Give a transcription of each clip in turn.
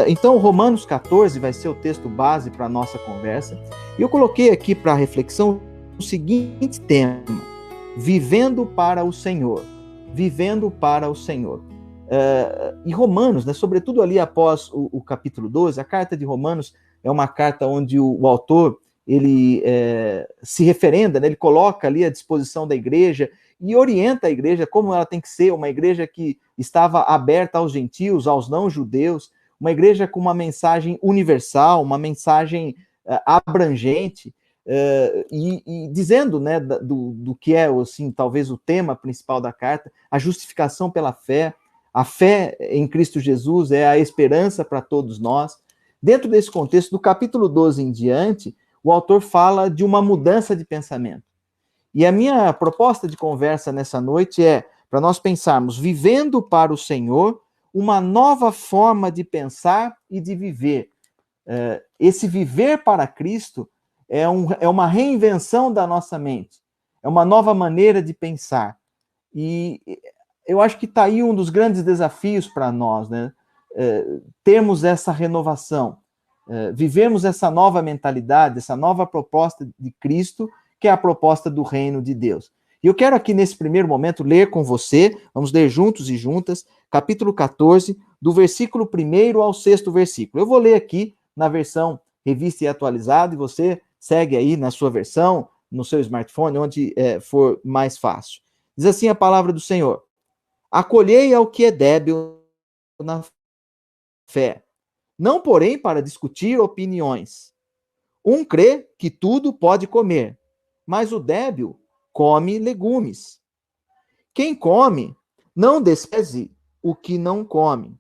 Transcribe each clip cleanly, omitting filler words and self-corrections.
Então, Romanos 14 vai ser o texto base para a nossa conversa. E eu coloquei aqui para reflexão o seguinte tema: vivendo para o Senhor. Vivendo para o Senhor. E Romanos, né, sobretudo ali após o capítulo 12, a carta de Romanos é uma carta onde o autor ele se referenda, né, ele coloca ali à disposição da igreja e orienta a igreja como ela tem que ser, uma igreja que estava aberta aos gentios, aos não-judeus, uma igreja com uma mensagem universal, uma mensagem abrangente, e dizendo, né, do que é, assim, talvez o tema principal da carta, a justificação pela fé. A fé em Cristo Jesus é a esperança para todos nós. Dentro desse contexto, do capítulo 12 em diante, o autor fala de uma mudança de pensamento. E a minha proposta de conversa nessa noite é para nós pensarmos, vivendo para o Senhor, uma nova forma de pensar e de viver. Esse viver para Cristo é uma reinvenção da nossa mente, é uma nova maneira de pensar. E eu acho que está aí um dos grandes desafios para nós, né? Termos essa renovação, vivemos essa nova mentalidade, essa nova proposta de Cristo, que é a proposta do reino de Deus. E eu quero aqui, nesse primeiro momento, ler com você, vamos ler juntos e juntas, capítulo 14, do versículo 1 ao 6º versículo. Eu vou ler aqui na versão revista e atualizada, e você segue aí na sua versão, no seu smartphone, onde for mais fácil. Diz assim a palavra do Senhor: acolhei ao que é débil na fé, não porém para discutir opiniões. Um crê que tudo pode comer, mas o débil come legumes. Quem come, não despreze o que não come.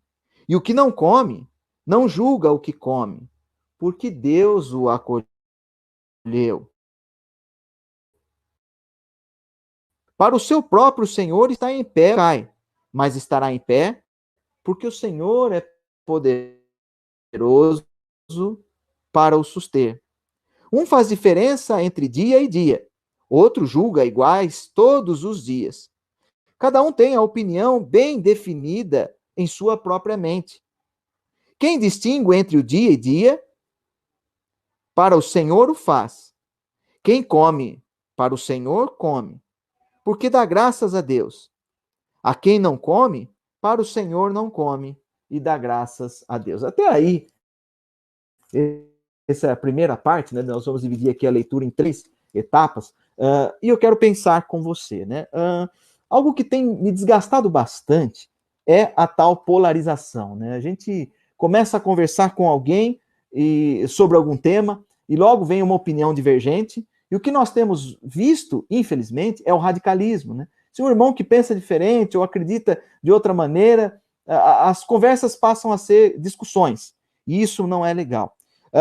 E o que não come, não julga o que come, porque Deus o acolheu. Para o seu próprio Senhor está em pé, cai, mas estará em pé, porque o Senhor é poderoso para o suster. Um faz diferença entre dia e dia, outro julga iguais todos os dias. Cada um tem a opinião bem definida em sua própria mente. Quem distingue entre o dia e dia, para o Senhor o faz. Quem come, para o Senhor come, porque dá graças a Deus. A quem não come, para o Senhor não come, e dá graças a Deus. Até aí, essa é a primeira parte, né? Nós vamos dividir aqui a leitura em 3 etapas, e eu quero pensar com você, né? Algo que tem me desgastado bastante é a tal polarização, né? A gente começa a conversar com alguém sobre algum tema e logo vem uma opinião divergente, e o que nós temos visto, infelizmente, é o radicalismo, né? Se um irmão que pensa diferente ou acredita de outra maneira, as conversas passam a ser discussões, e isso não é legal.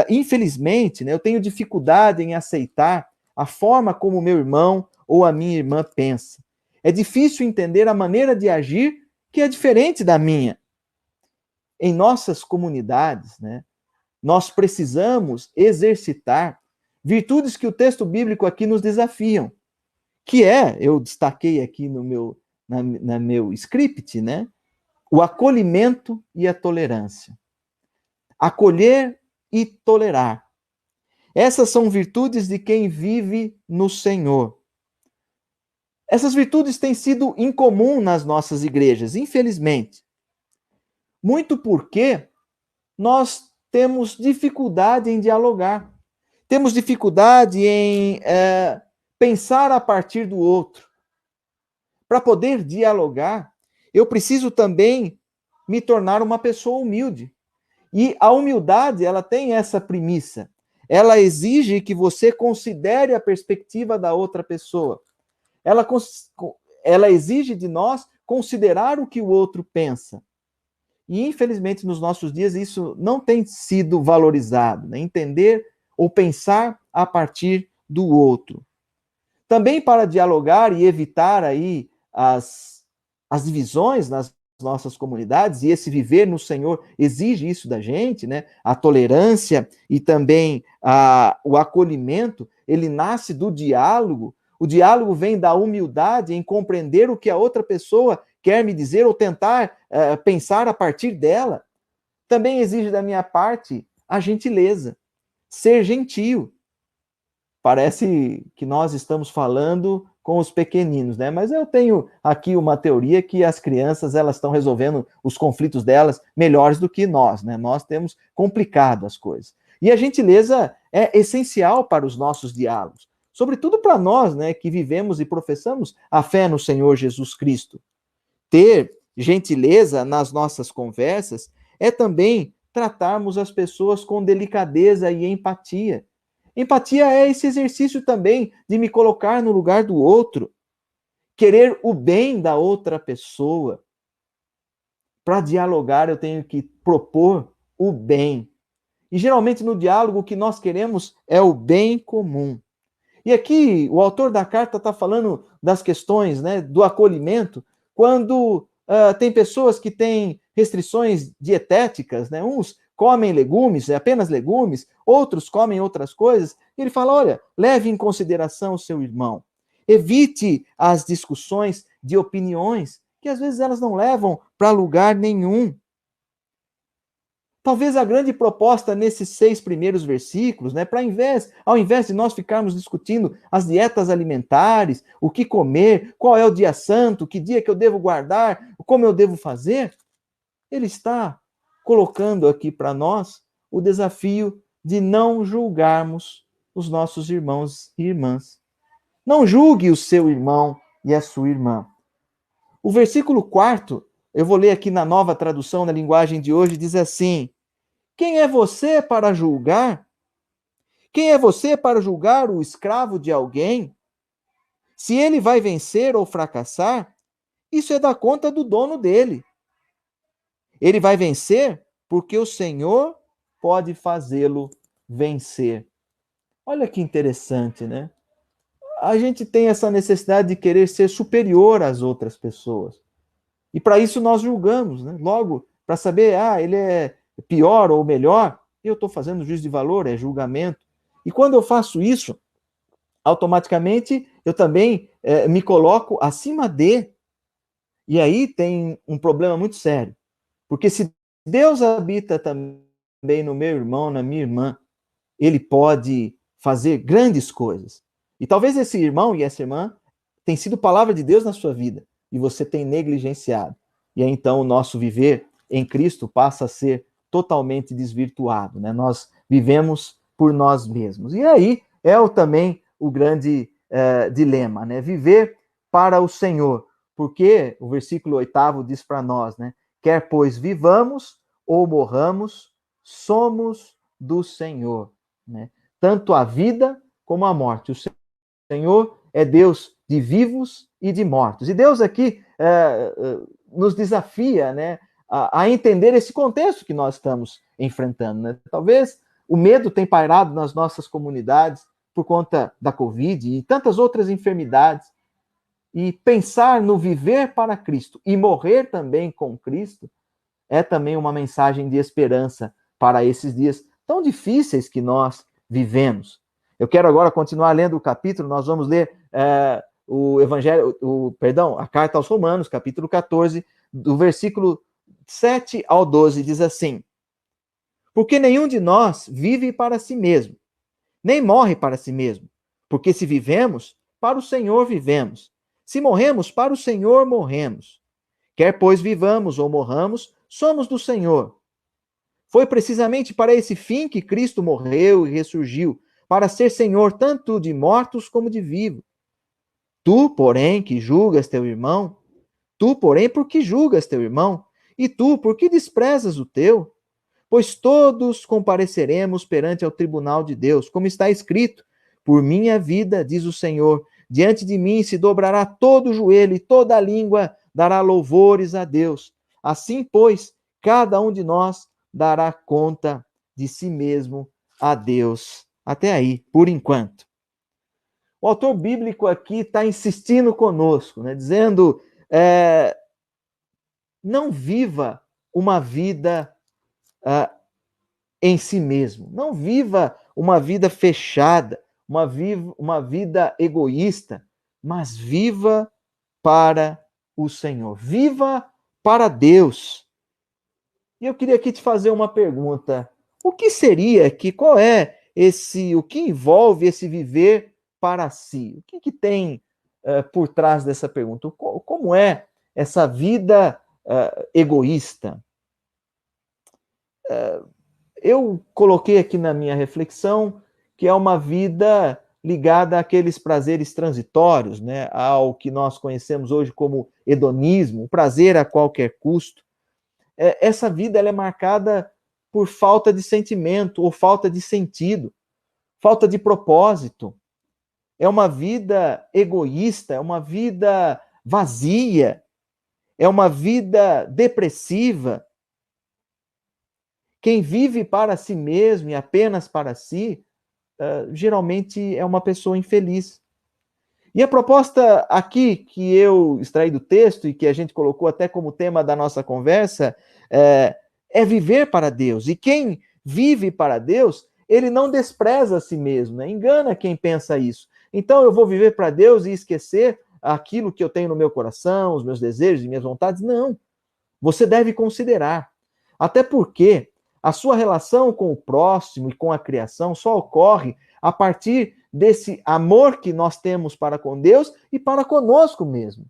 Infelizmente, né, eu tenho dificuldade em aceitar a forma como o meu irmão ou a minha irmã pensa. É difícil entender a maneira de agir que é diferente da minha. Em nossas comunidades, né, nós precisamos exercitar virtudes que o texto bíblico aqui nos desafiam, que eu destaquei aqui no meu script, né, o acolhimento e a tolerância. Acolher e tolerar. Essas são virtudes de quem vive no Senhor. Essas virtudes têm sido incomum nas nossas igrejas, infelizmente. Muito porque nós temos dificuldade em dialogar. Temos dificuldade em pensar a partir do outro. Para poder dialogar, eu preciso também me tornar uma pessoa humilde. E a humildade, ela tem essa premissa. Ela exige que você considere a perspectiva da outra pessoa. Ela exige de nós considerar o que o outro pensa. E, infelizmente, nos nossos dias, isso não tem sido valorizado, né? Entender ou pensar a partir do outro. Também para dialogar e evitar aí as divisões nas nossas comunidades, e esse viver no Senhor exige isso da gente, né? A tolerância e também o acolhimento, ele nasce do diálogo. O diálogo vem da humildade em compreender o que a outra pessoa quer me dizer ou tentar pensar a partir dela. Também exige da minha parte a gentileza, ser gentil. Parece que nós estamos falando com os pequeninos, né? Mas eu tenho aqui uma teoria que as crianças, elas estão resolvendo os conflitos delas melhores do que nós, né? Nós temos complicado as coisas. E a gentileza é essencial para os nossos diálogos, sobretudo para nós, né, que vivemos e professamos a fé no Senhor Jesus Cristo. Ter gentileza nas nossas conversas é também tratarmos as pessoas com delicadeza e empatia. Empatia é esse exercício também de me colocar no lugar do outro, querer o bem da outra pessoa. Para dialogar, eu tenho que propor o bem. E geralmente no diálogo o que nós queremos é o bem comum. E aqui o autor da carta está falando das questões, né, do acolhimento, quando tem pessoas que têm restrições dietéticas, né, uns comem legumes, apenas legumes, outros comem outras coisas. E ele fala, olha, leve em consideração o seu irmão. Evite as discussões de opiniões, que às vezes elas não levam para lugar nenhum. Talvez a grande proposta nesses 6 primeiros versículos, né, ao invés de nós ficarmos discutindo as dietas alimentares, o que comer, qual é o dia santo, que dia que eu devo guardar, como eu devo fazer, ele está colocando aqui para nós o desafio de não julgarmos os nossos irmãos e irmãs. Não julgue o seu irmão e a sua irmã. O versículo 4, eu vou ler aqui na Nova Tradução, na linguagem de hoje, diz assim: quem é você para julgar? Quem é você para julgar o escravo de alguém? Se ele vai vencer ou fracassar, isso é da conta do dono dele. Ele vai vencer porque o Senhor pode fazê-lo vencer. Olha que interessante, né? A gente tem essa necessidade de querer ser superior às outras pessoas. E para isso nós julgamos, né? Logo, para saber, ele é pior ou melhor, eu estou fazendo juízo de valor, é julgamento. E quando eu faço isso, automaticamente eu também me coloco acima de. E aí tem um problema muito sério. Porque se Deus habita também no meu irmão, na minha irmã, ele pode fazer grandes coisas. E talvez esse irmão e essa irmã tenham sido palavra de Deus na sua vida e você tem negligenciado. E aí, então, o nosso viver em Cristo passa a ser totalmente desvirtuado, né? Nós vivemos por nós mesmos. E aí também o grande dilema, né? Viver para o Senhor. Porque o versículo 8 diz para nós, né? Quer, pois, vivamos ou morramos, somos do Senhor, né? Tanto a vida como a morte. O Senhor é Deus de vivos e de mortos. E Deus aqui nos desafia, né, a entender esse contexto que nós estamos enfrentando, né? Talvez o medo tenha pairado nas nossas comunidades por conta da Covid e tantas outras enfermidades. E pensar no viver para Cristo e morrer também com Cristo é também uma mensagem de esperança para esses dias tão difíceis que nós vivemos. Eu quero agora continuar lendo o capítulo, nós vamos ler a carta aos Romanos, capítulo 14, do versículo 7 ao 12, diz assim: porque nenhum de nós vive para si mesmo, nem morre para si mesmo, porque se vivemos, para o Senhor vivemos. Se morremos, para o Senhor morremos. Quer, pois, vivamos ou morramos, somos do Senhor. Foi precisamente para esse fim que Cristo morreu e ressurgiu, para ser Senhor tanto de mortos como de vivos. Tu, porém, que julgas teu irmão, por que julgas teu irmão? E tu, por que desprezas o teu? Pois todos compareceremos perante ao tribunal de Deus, como está escrito: por minha vida, diz o Senhor, diante de mim se dobrará todo o joelho e toda a língua dará louvores a Deus. Assim, pois, cada um de nós dará conta de si mesmo a Deus. Até aí, por enquanto. O autor bíblico aqui está insistindo conosco, né, dizendo, não viva uma vida em si mesmo. Não viva uma vida fechada, uma vida egoísta, mas viva para o Senhor. Viva para Deus. E eu queria aqui te fazer uma pergunta. O que seria qual é o que envolve esse viver para si? O que tem por trás dessa pergunta? Como é essa vida egoísta? Eu coloquei aqui na minha reflexão que é uma vida ligada àqueles prazeres transitórios, né, ao que nós conhecemos hoje como hedonismo, o prazer a qualquer custo. Essa vida ela é marcada por falta de sentimento ou falta de sentido, falta de propósito. É uma vida egoísta, é uma vida vazia, é uma vida depressiva. Quem vive para si mesmo e apenas para si, geralmente é uma pessoa infeliz. E a proposta aqui que eu extraí do texto e que a gente colocou até como tema da nossa conversa é viver para Deus. E quem vive para Deus, ele não despreza a si mesmo, né? Engana quem pensa isso. Então eu vou viver para Deus e esquecer aquilo que eu tenho no meu coração, os meus desejos e minhas vontades. Não. Você deve considerar. Até porque a sua relação com o próximo e com a criação só ocorre a partir desse amor que nós temos para com Deus e para conosco mesmo.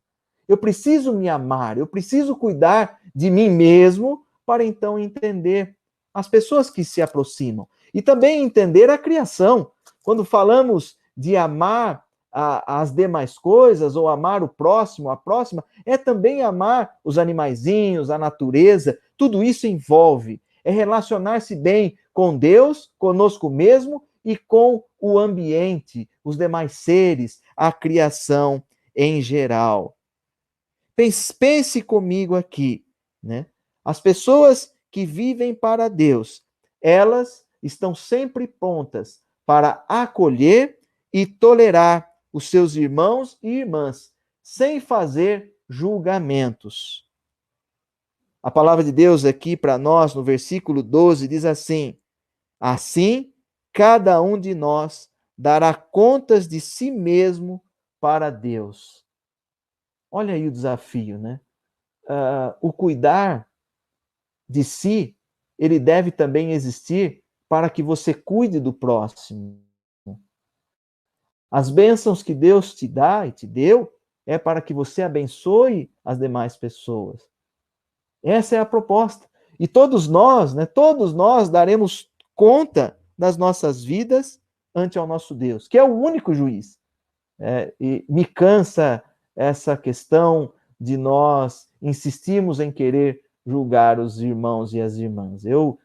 Eu preciso me amar, eu preciso cuidar de mim mesmo para então entender as pessoas que se aproximam e também entender a criação. Quando falamos de amar as demais coisas ou amar o próximo, a próxima, é também amar os animaizinhos, a natureza, tudo isso envolve. É relacionar-se bem com Deus, conosco mesmo e com o ambiente, os demais seres, a criação em geral. Pense comigo aqui, né? As pessoas que vivem para Deus, elas estão sempre prontas para acolher e tolerar os seus irmãos e irmãs, sem fazer julgamentos. A palavra de Deus aqui para nós, no versículo 12, diz assim: assim, cada um de nós dará contas de si mesmo para Deus. Olha aí o desafio, né? O cuidar de si, ele deve também existir para que você cuide do próximo. As bênçãos que Deus te dá e te deu é para que você abençoe as demais pessoas. Essa é a proposta. E todos nós, né, todos nós daremos conta das nossas vidas ante ao nosso Deus, que é o único juiz. E me cansa essa questão de nós insistirmos em querer julgar os irmãos e as irmãs. Eu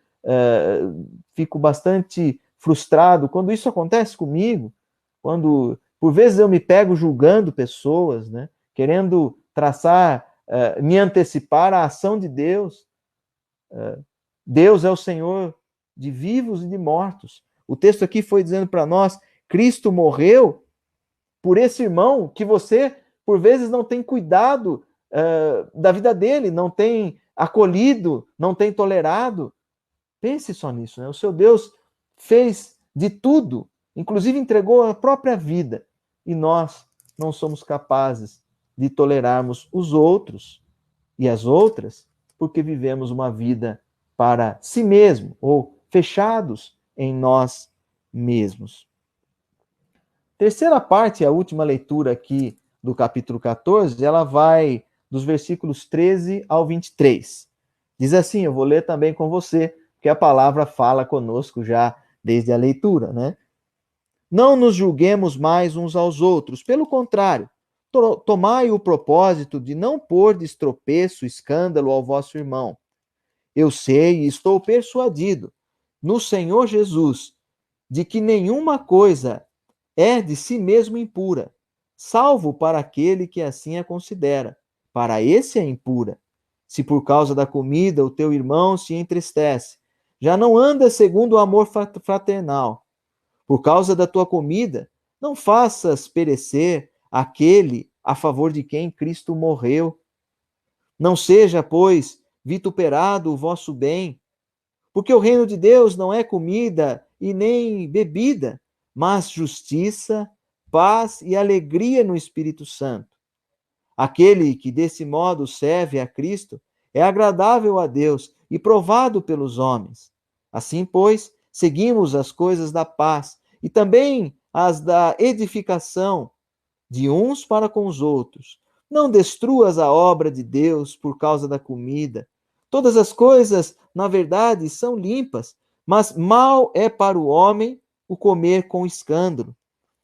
fico bastante frustrado quando isso acontece comigo, quando por vezes eu me pego julgando pessoas, né, querendo traçar, me antecipar à ação de Deus. Deus é o Senhor de vivos e de mortos. O texto aqui foi dizendo para nós, Cristo morreu por esse irmão que você, por vezes, não tem cuidado da vida dele, não tem acolhido, não tem tolerado. Pense só nisso, né? O seu Deus fez de tudo, inclusive entregou a própria vida, e nós não somos capazes de tolerarmos os outros e as outras, porque vivemos uma vida para si mesmo, ou fechados em nós mesmos. Terceira parte, a última leitura aqui do capítulo 14, ela vai dos versículos 13 ao 23. Diz assim, eu vou ler também com você, porque a palavra fala conosco já desde a leitura, né? Não nos julguemos mais uns aos outros, pelo contrário, tomai o propósito de não pôr de tropeço, escândalo ao vosso irmão. Eu sei e estou persuadido no Senhor Jesus de que nenhuma coisa é de si mesmo impura, salvo para aquele que assim a considera. Para esse é impura. Se por causa da comida o teu irmão se entristece, já não anda segundo o amor fraternal. Por causa da tua comida, não faças perecer aquele a favor de quem Cristo morreu. Não seja, pois, vituperado o vosso bem, porque o reino de Deus não é comida e nem bebida, mas justiça, paz e alegria no Espírito Santo. Aquele que desse modo serve a Cristo é agradável a Deus e provado pelos homens. Assim, pois, seguimos as coisas da paz e também as da edificação de uns para com os outros. Não destruas a obra de Deus por causa da comida. Todas as coisas, na verdade, são limpas, mas mal é para o homem o comer com escândalo.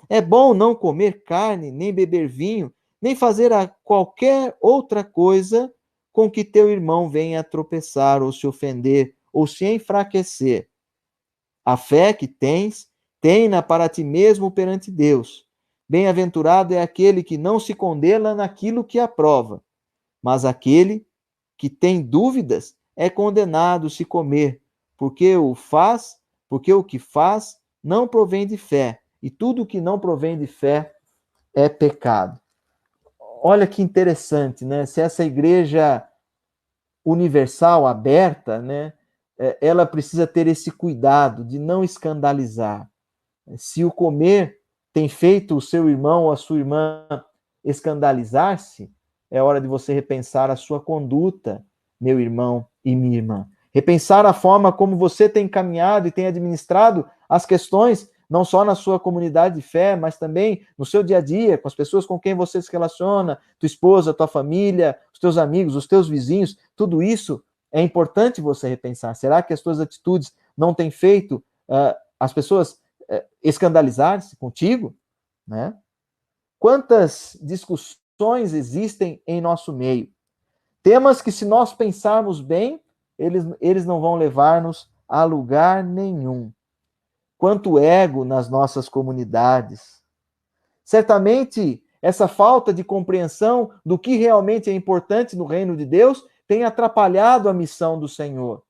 É bom não comer carne, nem beber vinho, nem fazer qualquer outra coisa com que teu irmão venha a tropeçar ou se ofender ou se enfraquecer. A fé que tens, tem-na para ti mesmo perante Deus. Bem-aventurado é aquele que não se condena naquilo que aprova, mas aquele que tem dúvidas é condenado se comer, porque o que faz não provém de fé, e tudo que não provém de fé é pecado. Olha que interessante, né? Se essa igreja universal, aberta, né, ela precisa ter esse cuidado de não escandalizar. Se o comer tem feito o seu irmão ou a sua irmã escandalizar-se, é hora de você repensar a sua conduta, meu irmão e minha irmã. Repensar a forma como você tem caminhado e tem administrado as questões, não só na sua comunidade de fé, mas também no seu dia a dia, com as pessoas com quem você se relaciona, tua esposa, tua família, os teus amigos, os teus vizinhos, tudo isso é importante você repensar. Será que as tuas atitudes não têm feito as pessoas escandalizar-se contigo, né? Quantas discussões existem em nosso meio? Temas que, se nós pensarmos bem, eles não vão levar-nos a lugar nenhum. Quanto ego nas nossas comunidades. Certamente, essa falta de compreensão do que realmente é importante no reino de Deus tem atrapalhado a missão do Senhor.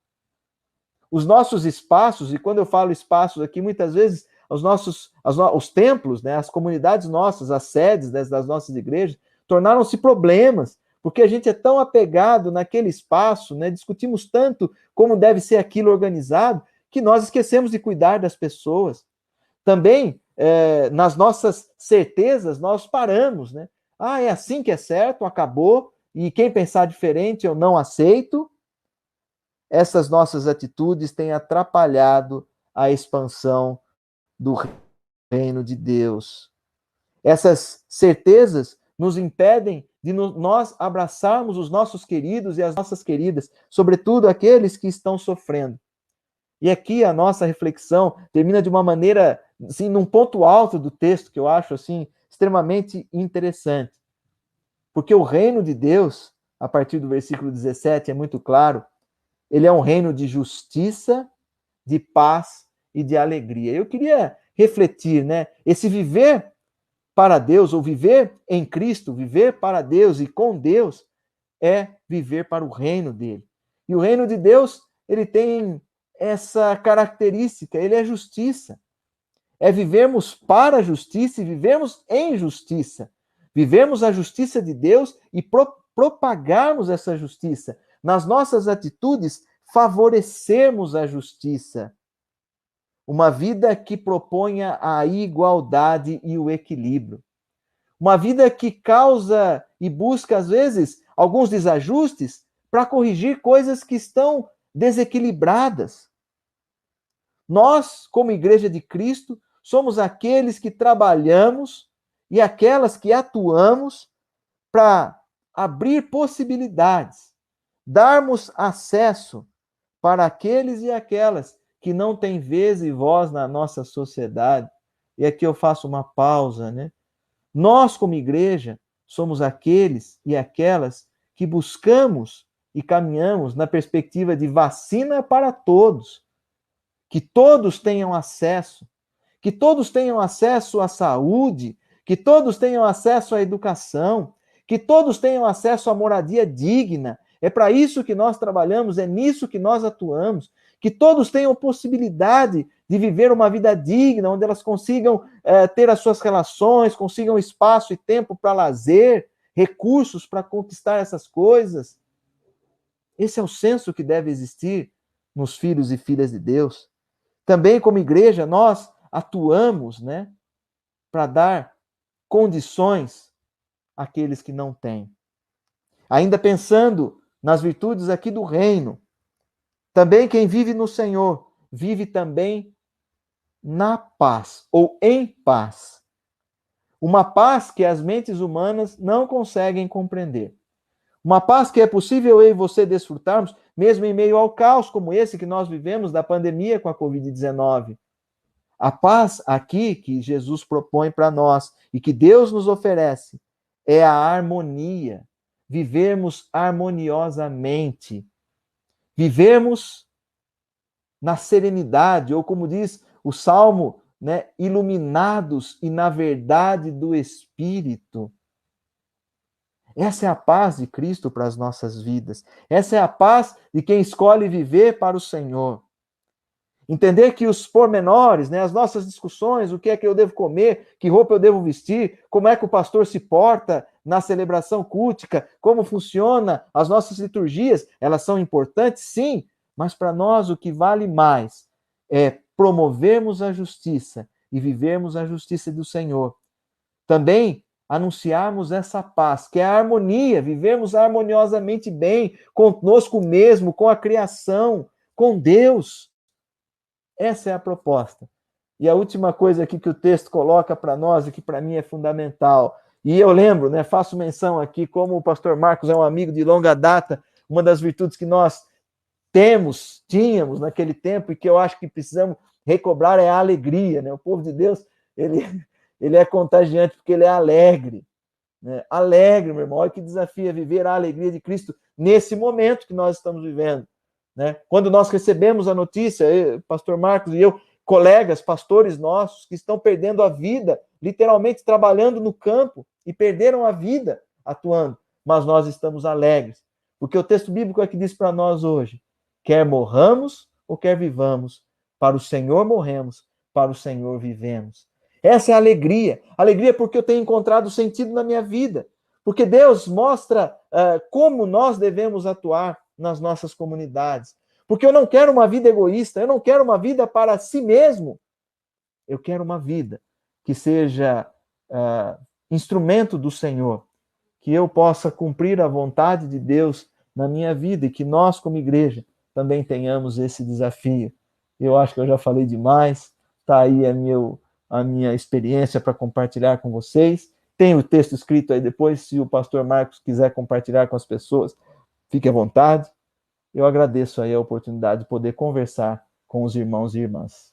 Os nossos espaços, e quando eu falo espaços aqui, muitas vezes os templos, né, as comunidades nossas, as sedes das nossas igrejas, tornaram-se problemas, porque a gente é tão apegado naquele espaço, né, discutimos tanto como deve ser aquilo organizado, que nós esquecemos de cuidar das pessoas. Também, nas nossas certezas, nós paramos, né? Ah, é assim que é certo, acabou, e quem pensar diferente eu não aceito. Essas nossas atitudes têm atrapalhado a expansão do reino de Deus. Essas certezas nos impedem de nós abraçarmos os nossos queridos e as nossas queridas, sobretudo aqueles que estão sofrendo. E aqui a nossa reflexão termina de uma maneira, assim, num ponto alto do texto, que eu acho, assim, extremamente interessante. Porque o reino de Deus, a partir do versículo 17, é muito claro, ele é um reino de justiça, de paz e de alegria. Eu queria refletir, né? Esse viver para Deus, ou viver em Cristo, viver para Deus e com Deus, é viver para o reino dele. E o reino de Deus, ele tem essa característica, ele é justiça. É vivermos para a justiça e vivermos em justiça. Vivermos a justiça de Deus e propagarmos essa justiça. Nas nossas atitudes, favorecermos a justiça. Uma vida que proponha a igualdade e o equilíbrio. Uma vida que causa e busca, às vezes, alguns desajustes para corrigir coisas que estão desequilibradas. Nós, como Igreja de Cristo, somos aqueles que trabalhamos e aquelas que atuamos para abrir possibilidades, darmos acesso para aqueles e aquelas que não têm vez e voz na nossa sociedade. E aqui eu faço uma pausa, né? Nós, como igreja, somos aqueles e aquelas que buscamos e caminhamos na perspectiva de vacina para todos, que todos tenham acesso, que todos tenham acesso à saúde, que todos tenham acesso à educação, que todos tenham acesso à moradia digna. É para isso que nós trabalhamos, é nisso que nós atuamos. Que todos tenham possibilidade de viver uma vida digna, onde elas consigam ter as suas relações, consigam espaço e tempo para lazer, recursos para conquistar essas coisas. Esse é o senso que deve existir nos filhos e filhas de Deus. Também, como igreja, nós atuamos, né, para dar condições àqueles que não têm. Ainda pensando nas virtudes aqui do reino, Também quem vive no Senhor, vive também na paz, ou em paz. Uma paz que as mentes humanas não conseguem compreender. Uma paz que é possível eu e você desfrutarmos, mesmo em meio ao caos como esse que nós vivemos da pandemia com a Covid-19. A paz aqui que Jesus propõe para nós e que Deus nos oferece é a harmonia. Vivermos harmoniosamente. Vivermos na serenidade, ou como diz o Salmo, né, iluminados e na verdade do Espírito. Essa é a paz de Cristo para as nossas vidas. Essa é a paz de quem escolhe viver para o Senhor. Entender que os pormenores, né, as nossas discussões, o que é que eu devo comer, que roupa eu devo vestir, como é que o pastor se porta na celebração cultica, como funciona as nossas liturgias, elas são importantes, sim, mas para nós o que vale mais é promovermos a justiça e vivermos a justiça do Senhor. Também anunciarmos essa paz, que é a harmonia, vivermos harmoniosamente bem conosco mesmo, com a criação, com Deus. Essa é a proposta. E a última coisa aqui que o texto coloca para nós, e que para mim é fundamental, e eu lembro, né, faço menção aqui, como o pastor Marcos é um amigo de longa data, uma das virtudes que nós tínhamos naquele tempo, e que eu acho que precisamos recobrar é a alegria, né? O povo de Deus, ele é contagiante porque ele é alegre, né? Alegre, meu irmão, olha que desafio é viver a alegria de Cristo nesse momento que nós estamos vivendo. Né? Quando nós recebemos a notícia, pastor Marcos e eu, colegas, pastores nossos que estão perdendo a vida, literalmente trabalhando no campo e perderam a vida atuando, mas nós estamos alegres, porque o texto bíblico é que diz para nós hoje, quer morramos ou quer vivamos, para o Senhor morremos, para o Senhor vivemos. Essa é a alegria porque eu tenho encontrado sentido na minha vida, porque Deus mostra como nós devemos atuar nas nossas comunidades. Porque eu não quero uma vida egoísta, eu não quero uma vida para si mesmo. Eu quero uma vida que seja instrumento do Senhor, que eu possa cumprir a vontade de Deus na minha vida e que nós, como igreja, também tenhamos esse desafio. Eu acho que eu já falei demais, está aí a minha experiência para compartilhar com vocês. Tem o texto escrito aí depois, se o pastor Marcos quiser compartilhar com as pessoas, fique à vontade. Eu agradeço aí a oportunidade de poder conversar com os irmãos e irmãs.